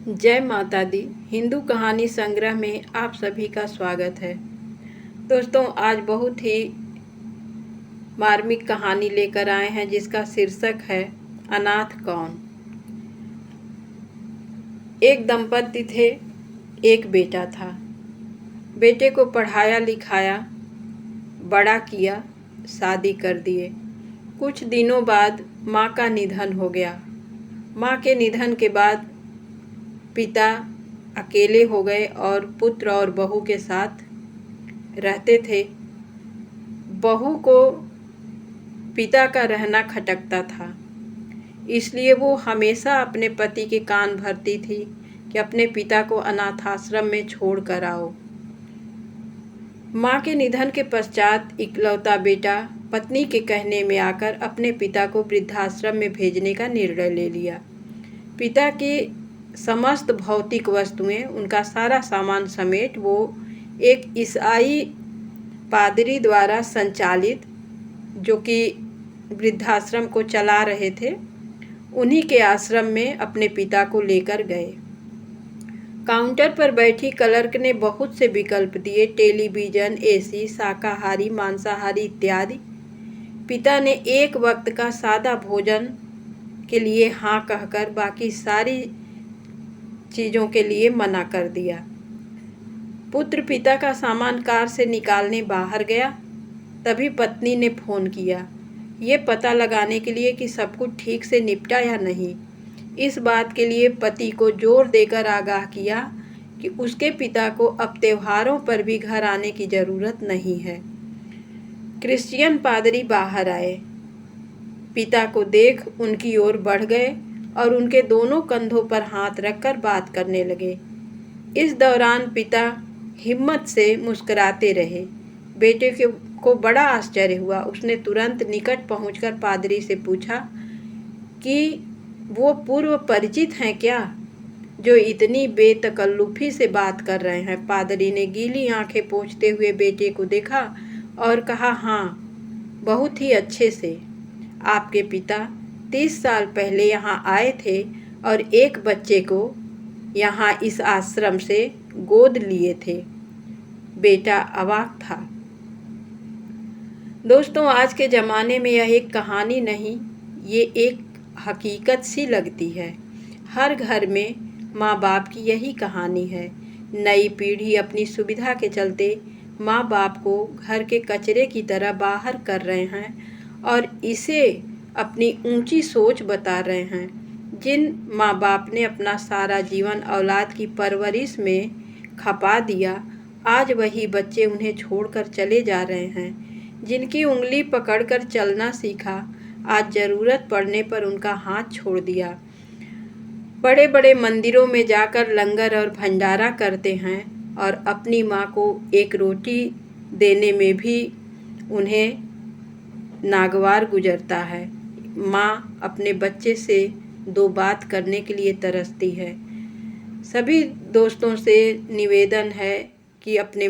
जय माता दी। हिंदू कहानी संग्रह में आप सभी का स्वागत है। दोस्तों, आज बहुत ही मार्मिक कहानी लेकर आए हैं जिसका शीर्षक है अनाथ कौन। एक दंपति थे, एक बेटा था। बेटे को पढ़ाया लिखाया, बड़ा किया, शादी कर दिए। कुछ दिनों बाद माँ का निधन हो गया। माँ के निधन के बाद पिता अकेले हो गए और पुत्र और बहू के साथ रहते थे। बहू को पिता का रहना खटकता था, इसलिए वो हमेशा अपने पति के कान भरती थी कि अपने पिता को अनाथ आश्रम में छोड़ कर आओ। माँ के निधन के पश्चात इकलौता बेटा पत्नी के कहने में आकर अपने पिता को वृद्धाश्रम में भेजने का निर्णय ले लिया। पिता के समस्त भौतिक वस्तुएं, उनका सारा सामान समेत वो एक ईसाई पादरी द्वारा संचालित, जो कि वृद्धाश्रम को चला रहे थे, उन्हीं के आश्रम में अपने पिता को लेकर गए। काउंटर पर बैठी क्लर्क ने बहुत से विकल्प दिए, टेलीविज़न, एसी, शाकाहारी, मांसाहारी इत्यादि। पिता ने एक वक्त का सादा भोजन के लिए हाँ कहकर बाकी सारी चीज़ों के लिए मना कर दिया। पुत्र पिता का सामान कार से निकालने बाहर गया। तभी पत्नी ने फ़ोन किया, ये पता लगाने के लिए कि सब कुछ ठीक से निपटा या नहीं। इस बात के लिए पति को जोर देकर आगाह किया कि उसके पिता को अब त्योहारों पर भी घर आने की ज़रूरत नहीं है। क्रिश्चियन पादरी बाहर आए, पिता को देख उनकी ओर बढ़ गए और उनके दोनों कंधों पर हाथ रखकर बात करने लगे। इस दौरान पिता हिम्मत से मुस्कुराते रहे। बेटे को बड़ा आश्चर्य हुआ। उसने तुरंत निकट पहुंचकर पादरी से पूछा कि वो पूर्व परिचित हैं क्या, जो इतनी बेतकल्लुफ़ी से बात कर रहे हैं। पादरी ने गीली आंखें पोंछते हुए बेटे को देखा और कहा, हाँ, बहुत ही अच्छे से। आपके पिता 30 साल पहले यहाँ आए थे और एक बच्चे को यहाँ इस आश्रम से गोद लिए थे। बेटा अवाक था। दोस्तों, आज के ज़माने में यह एक कहानी नहीं, ये एक हकीकत सी लगती है। हर घर में माँ बाप की यही कहानी है। नई पीढ़ी अपनी सुविधा के चलते माँ बाप को घर के कचरे की तरह बाहर कर रहे हैं और इसे अपनी ऊंची सोच बता रहे हैं। जिन माँ बाप ने अपना सारा जीवन औलाद की परवरिश में खपा दिया, आज वही बच्चे उन्हें छोड़कर चले जा रहे हैं। जिनकी उंगली पकड़कर चलना सीखा, आज ज़रूरत पड़ने पर उनका हाथ छोड़ दिया। बड़े बड़े मंदिरों में जाकर लंगर और भंडारा करते हैं और अपनी माँ को एक रोटी देने में भी उन्हें नागवार गुजरता है। माँ अपने बच्चे से दो बात करने के लिए तरसती है। सभी दोस्तों से निवेदन है कि अपने